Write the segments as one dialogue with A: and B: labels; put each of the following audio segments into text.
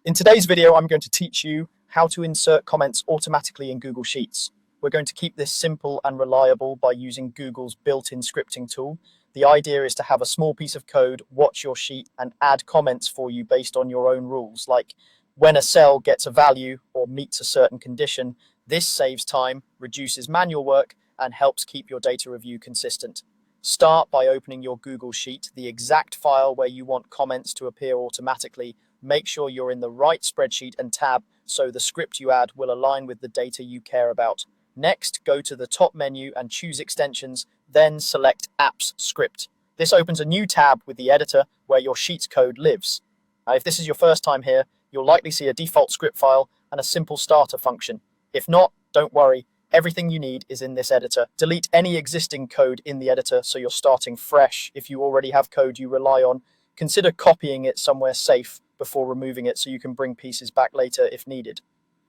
A: In today's video, I'm going to teach you how to insert comments automatically in Google Sheets. We're going to keep this simple and reliable by using Google's built-in scripting tool. The idea is to have a small piece of code watch your sheet and add comments for you based on your own rules, like when a cell gets a value or meets a certain condition. This saves time, reduces manual work, and helps keep your data review consistent. Start by opening your Google Sheet, the exact file where you want comments to appear automatically. Make sure you're in the right spreadsheet and tab so the script you add will align with the data you care about. Next, go to the top menu and choose Extensions, then select Apps Script. This opens a new tab with the editor where your Sheet's code lives. Now, if this is your first time here, you'll likely see a default script file and a simple starter function. If not, don't worry. Everything you need is in this editor. Delete any existing code in the editor so you're starting fresh. If you already have code you rely on, consider copying it somewhere safe before removing it so you can bring pieces back later if needed.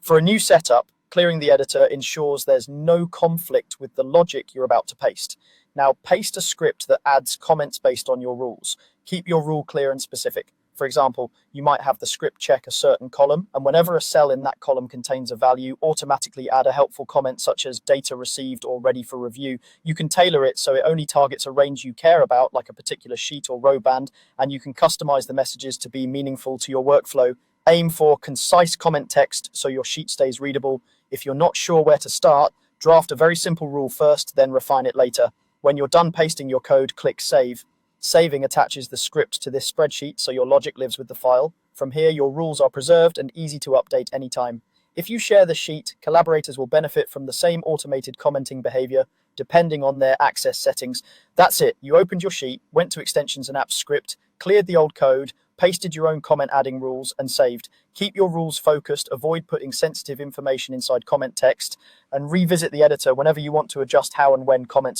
A: For a new setup, clearing the editor ensures there's no conflict with the logic you're about to paste. Now, paste a script that adds comments based on your rules. Keep your rule clear and specific. For example, you might have the script check a certain column, and whenever a cell in that column contains a value, automatically add a helpful comment such as data received or ready for review. You can tailor it so it only targets a range you care about, like a particular sheet or row band, and you can customize the messages to be meaningful to your workflow. Aim for concise comment text so your sheet stays readable. If you're not sure where to start, draft a very simple rule first, then refine it later. When you're done pasting your code, click Save. Saving attaches the script to this spreadsheet so your logic lives with the file. From here, your rules are preserved and easy to update anytime. If you share the sheet, collaborators will benefit from the same automated commenting behavior depending on their access settings. That's it. You opened your sheet, went to Extensions and Apps Script, cleared the old code, pasted your own comment adding rules, and saved. Keep your rules focused, avoid putting sensitive information inside comment text, and revisit the editor whenever you want to adjust how and when comments appear.